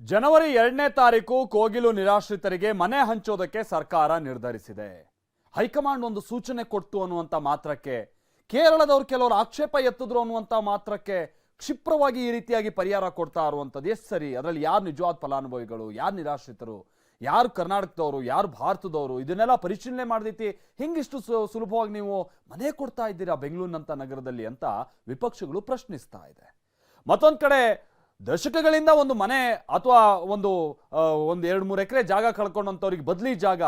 ಜನವರಿ 2ನೇ ತಾರೀಕು ಕೋಗಿಲು ನಿರಾಶ್ರಿತರಿಗೆ ಮನೆ ಹಂಚೋದಕ್ಕೆ ಸರ್ಕಾರ ನಿರ್ಧರಿಸಿದೆ. ಹೈಕಮಾಂಡ್ ಒಂದು ಸೂಚನೆ ಕೊಟ್ಟು ಅನ್ನುವಂತ ಮಾತ್ರಕ್ಕೆ, ಕೇರಳದವರು ಕೆಲವರು ಆಕ್ಷೇಪ ಎತ್ತಿದ್ರು ಅನ್ನುವಂತ ಮಾತ್ರಕ್ಕೆ ಕ್ಷಿಪ್ರವಾಗಿ ಈ ರೀತಿಯಾಗಿ ಪರಿಹಾರ ಕೊಡ್ತಾ ಇರುವಂಥದ್ದು ಎಷ್ಟು ಸರಿ? ಅದರಲ್ಲಿ ಯಾರು ನಿಜವಾದ ಫಲಾನುಭವಿಗಳು, ಯಾರು ನಿರಾಶ್ರಿತರು, ಯಾರು ಕರ್ನಾಟಕದವರು, ಯಾರು ಭಾರತದವರು, ಇದನ್ನೆಲ್ಲ ಪರಿಶೀಲನೆ ಮಾಡಿದೈತಿ ಹಿಂಗಿಷ್ಟು ಸುಲಭವಾಗಿ ನೀವು ಮನೆ ಕೊಡ್ತಾ ಇದ್ದೀರಾ ಬೆಂಗಳೂರಿನಂತ ನಗರದಲ್ಲಿ ಅಂತ ವಿಪಕ್ಷಗಳು ಪ್ರಶ್ನಿಸ್ತಾ ಇದೆ. ಮತ್ತೊಂದು ಕಡೆ ದಶಕಗಳಿಂದ ಒಂದು ಮನೆ ಅಥವಾ ಒಂದು 2-3 ಎಕರೆ ಜಾಗ ಕಳ್ಕೊಂಡಂಥವ್ರಿಗೆ ಬದಲಿ ಜಾಗ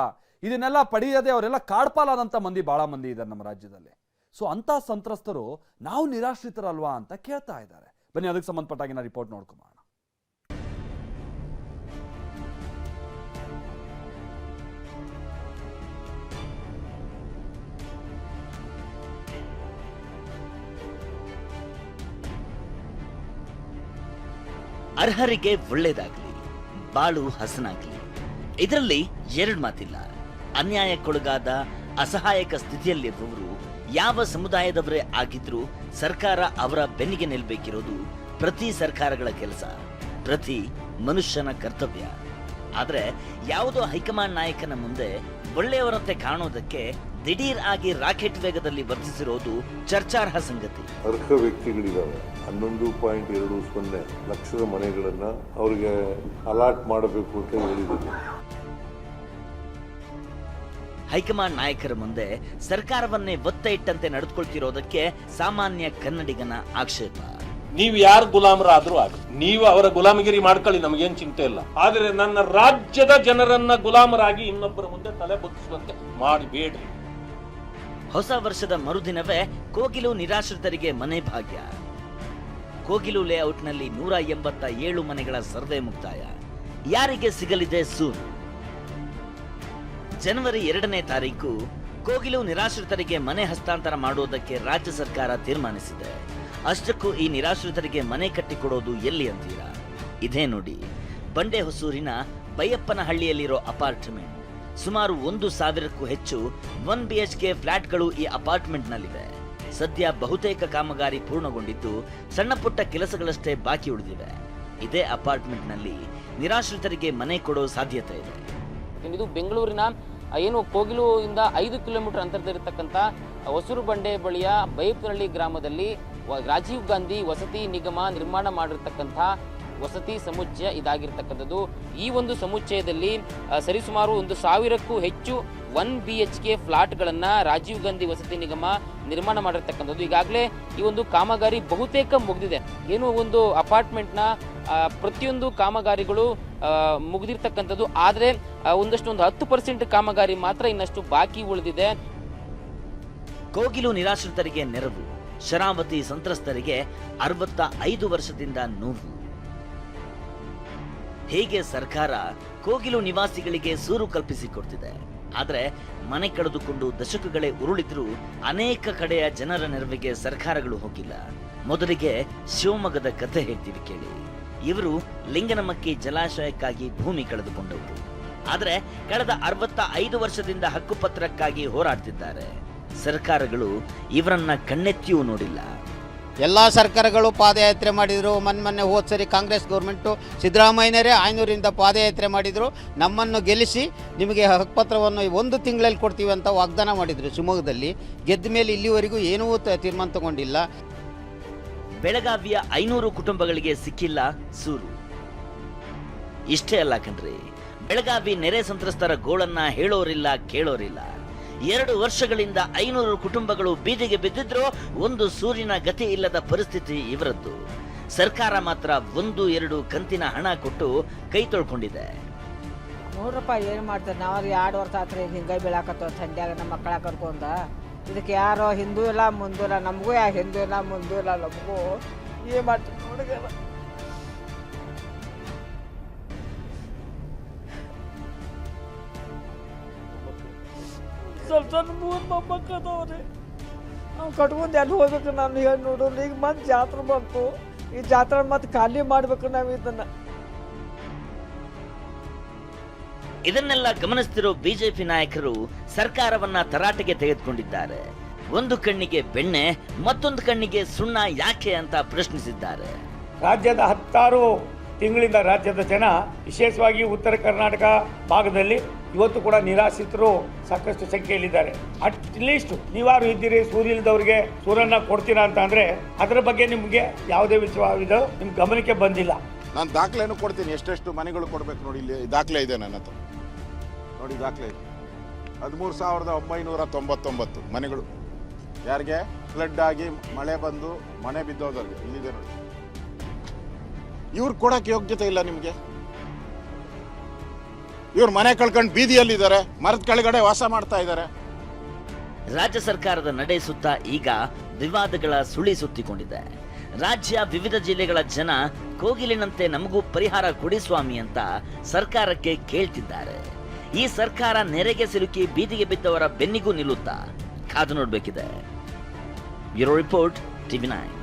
ಇದನ್ನೆಲ್ಲ ಪಡೆಯದೆ ಅವರೆಲ್ಲ ಕಾಡ್ಪಾಲಾದಂಥ ಮಂದಿ ಬಹಳ ಮಂದಿ ಇದ್ದಾರೆ ನಮ್ಮ ರಾಜ್ಯದಲ್ಲಿ. ಸೊ ಅಂತ ಸಂತ್ರಸ್ತರು ನಾವು ನಿರಾಶ್ರಿತರಲ್ವಾ ಅಂತ ಕೇಳ್ತಾ ಇದ್ದಾರೆ. ಬನ್ನಿ ಅದಕ್ಕೆ ಸಂಬಂಧಪಟ್ಟಾಗಿನ ರಿಪೋರ್ಟ್ ನೋಡ್ಕೊಂಬೋಣ. ಅರ್ಹರಿಗೆ ಒಳ್ಳೇದಾಗ್ಲಿ, ಬಾಳು ಹಸನಾಗ್ಲಿ, ಇದರಲ್ಲಿ ಎರಡು ಮಾತಿಲ್ಲ. ಅನ್ಯಾಯಕ್ಕೊಳಗಾದ ಅಸಹಾಯಕ ಸ್ಥಿತಿಯಲ್ಲಿರುವವರು ಯಾವ ಸಮುದಾಯದವರೇ ಆಗಿದ್ರೂ ಸರ್ಕಾರ ಅವರ ಬೆನ್ನಿಗೆ ನಿಲ್ಬೇಕಿರೋದು ಪ್ರತಿ ಸರ್ಕಾರಗಳ ಕೆಲಸ, ಪ್ರತಿ ಮನುಷ್ಯನ ಕರ್ತವ್ಯ. ಆದ್ರೆ ಯಾವುದೋ ಹೈಕಮಾಂಡ್ ನಾಯಕನ ಮುಂದೆ ಒಳ್ಳೆಯವರಂತೆ ಕಾಣೋದಕ್ಕೆ ದಿಢೀರ್ ಆಗಿ ರಾಕೆಟ್ ವೇಗದಲ್ಲಿ ವರ್ತಿಸಿರೋದು ಚರ್ಚಾರ್ಹ ಸಂಗತಿ. ಅರ್ಹ ವ್ಯಕ್ತಿಗಳಿದ್ದಾವೆ, 11.20 ಲಕ್ಷದ ಮನೆಗಳನ್ನ ಅವರಿಗೆ ಅಲಾಟ್ ಮಾಡಬೇಕು ಅಂತ ಹೇಳಿದ್ದಾರೆ. ಹೈಕಮಾಂಡ್ ನಾಯಕರ ಮುಂದೆ ಸರ್ಕಾರವನ್ನೇ ಒತ್ತ ಇಟ್ಟಂತೆ ನಡೆದುಕೊಳ್ತಿರೋದಕ್ಕೆ ಸಾಮಾನ್ಯ ಕನ್ನಡಿಗನ ಆಕ್ಷೇಪ. ನೀವು ಯಾರು ಗುಲಾಮರಾದ್ರೂ ಆಗ, ನೀವು ಅವರ ಗುಲಾಮಗಿರಿ ಮಾಡ್ಕೊಳ್ಳಿ, ನಮಗೇನ್ ಚಿಂತೆ ಇಲ್ಲ. ಆದ್ರೆ ನನ್ನ ರಾಜ್ಯದ ಜನರನ್ನ ಗುಲಾಮರಾಗಿ ಇನ್ನೊಬ್ಬರ ಮುಂದೆ ತಲೆ ಬಗ್ಗಿಸುವಂತೆ ಮಾಡಬೇಡ್ರಿ. ಹೊಸ ವರ್ಷದ ಮರುದಿನವೇ ಕೋಗಿಲು ನಿರಾಶ್ರಿತರಿಗೆ ಮನೆ ಭಾಗ್ಯ. ಕೋಗಿಲು ಲೇಔಟ್ನಲ್ಲಿ 187 ಮನೆಗಳ ಸರ್ವೆ ಮುಕ್ತಾಯ. ಯಾರಿಗೆ ಸಿಗಲಿದೆ ಸೂರು? ಜನವರಿ 2ನೇ ತಾರೀಕು ಕೋಗಿಲು ನಿರಾಶ್ರಿತರಿಗೆ ಮನೆ ಹಸ್ತಾಂತರ ಮಾಡುವುದಕ್ಕೆ ರಾಜ್ಯ ಸರ್ಕಾರ ತೀರ್ಮಾನಿಸಿದೆ. ಅಷ್ಟಕ್ಕೂ ಈ ನಿರಾಶ್ರಿತರಿಗೆ ಮನೆ ಕಟ್ಟಿಕೊಡೋದು ಎಲ್ಲಿ ಅಂತೀರಾ? ಇದೇ ನೋಡಿ, ಬಂಡೆ ಹೊಸೂರಿನ ಬೈಯಪ್ಪನಹಳ್ಳಿಯಲ್ಲಿರೋ ಅಪಾರ್ಟ್ಮೆಂಟ್. ಸುಮಾರು 1,000ಕ್ಕೂ ಹೆಚ್ಚು 1 BHK ಫ್ಲಾಟ್ಗಳು ಈ ಅಪಾರ್ಟ್ಮೆಂಟ್ನಲ್ಲಿವೆ. ಸದ್ಯ ಬಹುತೇಕ ಕಾಮಗಾರಿ ಪೂರ್ಣಗೊಂಡಿದ್ದು ಸಣ್ಣ ಪುಟ್ಟ ಕೆಲಸಗಳಷ್ಟೇ ಬಾಕಿ ಉಳಿದಿವೆ. ಇದೇ ಅಪಾರ್ಟ್ಮೆಂಟ್ನಲ್ಲಿ ನಿರಾಶ್ರಿತರಿಗೆ ಮನೆ ಕೊಡೋ ಸಾಧ್ಯತೆ ಇದೆ. ಇದು ಬೆಂಗಳೂರಿನ ಏನು ಕೋಗಿಲು ಇಂದ 5 ಕಿಲೋಮೀಟರ್ ಅಂತರದಲ್ಲಿರತಕ್ಕಂಥ ಹೊಸೂರು ಬಂಡೆ ಬಳಿಯ ಬೈಯಪ್ಪನಹಳ್ಳಿ ಗ್ರಾಮದಲ್ಲಿ ರಾಜೀವ್ ಗಾಂಧಿ ವಸತಿ ನಿಗಮ ನಿರ್ಮಾಣ ಮಾಡಿರ್ತಕ್ಕಂಥ ವಸತಿ ಸಮುಚ್ಚಯ ಇದಾಗಿರ್ತಕ್ಕಂಥದ್ದು. ಈ ಒಂದು ಸಮುಚ್ಚಯದಲ್ಲಿ ಸರಿಸುಮಾರು 1,000ಕ್ಕೂ ಹೆಚ್ಚು 1 BHK ಫ್ಲಾಟ್ಗಳನ್ನು ರಾಜೀವ್ ಗಾಂಧಿ ವಸತಿ ನಿಗಮ ನಿರ್ಮಾಣ ಮಾಡಿರ್ತಕ್ಕಂಥದ್ದು. ಈಗಾಗಲೇ ಈ ಒಂದು ಕಾಮಗಾರಿ ಬಹುತೇಕ ಮುಗಿದಿದೆ. ಏನು ಒಂದು ಅಪಾರ್ಟ್ಮೆಂಟ್ನ ಪ್ರತಿಯೊಂದು ಕಾಮಗಾರಿಗಳು ಮುಗಿದಿರ್ತಕ್ಕಂಥದ್ದು. ಆದರೆ ಒಂದು 10% ಕಾಮಗಾರಿ ಮಾತ್ರ ಇನ್ನಷ್ಟು ಬಾಕಿ ಉಳಿದಿದೆ. ಕೋಗಿಲು ನಿರಾಶ್ರಿತರಿಗೆ ನೆರವು, ಶರಾವತಿ ಸಂತ್ರಸ್ತರಿಗೆ 65 ವರ್ಷದಿಂದ ನೋವು. ಹೇಗೆ ಸರ್ಕಾರ ಕೋಗಿಲು ನಿವಾಸಿಗಳಿಗೆ ಸೂರು ಕಲ್ಪಿಸಿಕೊಡ್ತಿದೆ. ಆದರೆ ಮನೆ ಕಳೆದುಕೊಂಡು ದಶಕಗಳೇ ಉರುಳಿದ್ರೂ ಅನೇಕ ಕಡೆಯ ಜನರ ನೆರವಿಗೆ ಸರ್ಕಾರಗಳು ಹೋಗಿಲ್ಲ. ಮೊದಲಿಗೆ ಶಿವಮೊಗ್ಗದ ಕಥೆ ಹೇಳ್ತೀವಿ ಕೇಳಿ. ಇವರು ಲಿಂಗನಮಕ್ಕಿ ಜಲಾಶಯಕ್ಕಾಗಿ ಭೂಮಿ ಕಳೆದುಕೊಂಡವರು. ಆದರೆ ಕಳೆದ 65 ವರ್ಷದಿಂದ ಹಕ್ಕುಪತ್ರಕ್ಕಾಗಿ ಹೋರಾಡ್ತಿದ್ದಾರೆ. ಸರ್ಕಾರಗಳು ಇವರನ್ನ ಕಣ್ಣೆತ್ತಿಯೂ ನೋಡಿಲ್ಲ. ಎಲ್ಲ ಸರ್ಕಾರಗಳು ಪಾದಯಾತ್ರೆ ಮಾಡಿದರು. ಮೊನ್ನೆ ಹೋದ ಸರಿ ಕಾಂಗ್ರೆಸ್ ಗೌರ್ಮೆಂಟು ಸಿದ್ದರಾಮಯ್ಯನವರೇ 500ರಿಂದ ಪಾದಯಾತ್ರೆ ಮಾಡಿದರು. ನಮ್ಮನ್ನು ಗೆಲ್ಲಿಸಿ ನಿಮಗೆ ಹಕ್ಕುಪತ್ರವನ್ನು 1 ತಿಂಗಳಲ್ಲಿ ಕೊಡ್ತೀವಿ ಅಂತ ವಾಗ್ದಾನ ಮಾಡಿದರು. ಶಿವಮೊಗ್ಗದಲ್ಲಿ ಗೆದ್ದ ಮೇಲೆ ಇಲ್ಲಿವರೆಗೂ ಏನೂ ತೀರ್ಮಾನ ತಗೊಂಡಿಲ್ಲ. ಬೆಳಗಾವಿಯ 500 ಕುಟುಂಬಗಳಿಗೆ ಸಿಕ್ಕಿಲ್ಲ ಸೂರು. ಇಷ್ಟೇ ಅಲ್ಲ ಕಣ್ರಿ, ಬೆಳಗಾವಿ ನೆರೆ ಸಂತ್ರಸ್ತರ ಗೋಳನ್ನ ಹೇಳೋರಿಲ್ಲ, ಕೇಳೋರಿಲ್ಲ. 2 ವರ್ಷಗಳಿಂದ 500 ಕುಟುಂಬಗಳು ಬೀದಿಗೆ ಬಿದ್ದಿದ್ರು ಒಂದು ಸೂರಿನ ಗತಿ ಇಲ್ಲದ ಪರಿಸ್ಥಿತಿ ಇವರದ್ದು. ಸರ್ಕಾರ ಮಾತ್ರ 1-2 ಕಂತಿನ ಹಣ ಕೊಟ್ಟು ಕೈ ತೊಳ್ಕೊಂಡಿದೆ. 100 ರೂಪಾಯಿ ಏನು ಮಾಡ್ತಾರೆ? ನಾವು 2 ವರ್ಷ ಆತ್ರಿ ಹಿಂಗೆ ಬೀಳಾಕತ್ತವ ಥಂಡ್ಯಾಗ ನಮ್ಮ ಮಕ್ಕಳ ಕರ್ಕೊಂಡ. ಇದಕ್ಕೆ ಯಾರೋ ಹಿಂದೂ ಇಲ್ಲ ಮುಂದೂ ಇಲ್ಲ, ನಮಗೂ ಯಾರು ಹಿಂದೂ ಇಲ್ಲ ಮುಂದೂ ಇಲ್ಲ, ನಮಗೂ ಏನು ಮಾಡ್ತೀವಿ ನೋಡಿಗಲ್ಲ. ಸ್ವಲ್ಪ 3 ಮೊಮ್ಮಕ್ಕದವ್ರಿ. ನಾವು ಕಟ್ಕೊಂಡು ಎಲ್ಲಿ ಹೋಗ್ಬೇಕು? ನಾನು ಹೇಳಿ ನೋಡೋದು. ಈಗ ಮತ್ತೆ ಜಾತ್ರೆ ಬಂತು, ಈ ಜಾತ್ರೆ ಮತ್ತೆ ಖಾಲಿ ಮಾಡ್ಬೇಕು ನಾವು ಇದನ್ನ. ಇದನ್ನೆಲ್ಲ ಗಮನಿಸ್ತಿರೋ ಬಿಜೆಪಿ ನಾಯಕರು ಸರ್ಕಾರವನ್ನ ತರಾಟೆಗೆ ತೆಗೆದುಕೊಂಡಿದ್ದಾರೆ. ಒಂದು ಕಣ್ಣಿಗೆ ಬೆಣ್ಣೆ, ಮತ್ತೊಂದು ಕಣ್ಣಿಗೆ ಸುಣ್ಣ ಯಾಕೆ ಅಂತ ಪ್ರಶ್ನಿಸಿದ್ದಾರೆ. ರಾಜ್ಯದ 10 ತಿಂಗಳಿಂದ ರಾಜ್ಯದ ಜನ, ವಿಶೇಷವಾಗಿ ಉತ್ತರ ಕರ್ನಾಟಕ ಭಾಗದಲ್ಲಿ ಇವತ್ತು ಕೂಡ ನಿರಾಶ್ರಿತರು ಸಾಕಷ್ಟು ಸಂಖ್ಯೆಯಲ್ಲಿದ್ದಾರೆ. ಅಟ್ಲೀಸ್ಟ್ ನೀವಾರು ಇದ್ದೀರಿ, ಸೂರ್ಯ ಇಲ್ದವ್ರಿಗೆ ಸೂರ್ಯನ ಕೊಡ್ತೀರಾ ಅಂತ ಅಂದ್ರೆ ಅದರ ಬಗ್ಗೆ ನಿಮಗೆ ಯಾವುದೇ ವಿಚಾರವಿದೆ ನಿಮ್ ಗಮನಕ್ಕೆ ಬಂದಿಲ್ಲ. ನಾನು ದಾಖಲೆನೂ ಕೊಡ್ತೀನಿ, ಎಷ್ಟೆಷ್ಟು ಮನೆಗಳು ಕೊಡ್ಬೇಕು ನೋಡಿ. ಇಲ್ಲಿ ದಾಖಲೆ ಇದೆ ನನ್ನ ಹತ್ರ ನೋಡಿ, ದಾಖಲೆ ಇದೆ. 13,999 ಮನೆಗಳು ಯಾರಿಗೆ ಫ್ಲಡ್ ಆಗಿ ಮಳೆ ಬಂದು ಮನೆ ಬಿದ್ದೋದವ್ರಿಗೆ ಇಲ್ಲಿದೆ ನೋಡಿ. ಇವ್ರು ಕೊಡಕ್ಕೆ ಯೋಗ್ಯತೆ ಇಲ್ಲ ನಿಮಗೆ. ಇವ್ರು ಮನೆ ಕಳ್ಕೊಂಡು ಬೀದಿಯಲ್ಲಿದ್ದಾರೆ, ಮರದ ಕೆಳಗಡೆ ವಾಸ ಮಾಡ್ತಾ ಇದ್ದಾರೆ. ರಾಜ್ಯ ಸರ್ಕಾರದ ನಡೆ ಸುತ್ತ ಈಗ ವಿವಾದಗಳ ಸುಳಿ ಸುತ್ತಿಕೊಂಡಿದೆ. ರಾಜ್ಯ ವಿವಿಧ ಜಿಲ್ಲೆಗಳ ಜನ ಕೋಗಿಲಿನಂತೆ ನಮಗೂ ಪರಿಹಾರ ಕೊಡಿ ಸ್ವಾಮಿ ಅಂತ ಸರ್ಕಾರಕ್ಕೆ ಕೇಳ್ತಿದ್ದಾರೆ. ಈ ಸರ್ಕಾರ ನೆರೆಗೆ ಸಿಲುಕಿ ಬೀದಿಗೆ ಬಿದ್ದವರ ಬೆನ್ನಿಗೂ ನಿಲ್ಲುತ್ತಾ ಕಾದು ನೋಡ್ಬೇಕಿದೆ. Bureau report, TV9.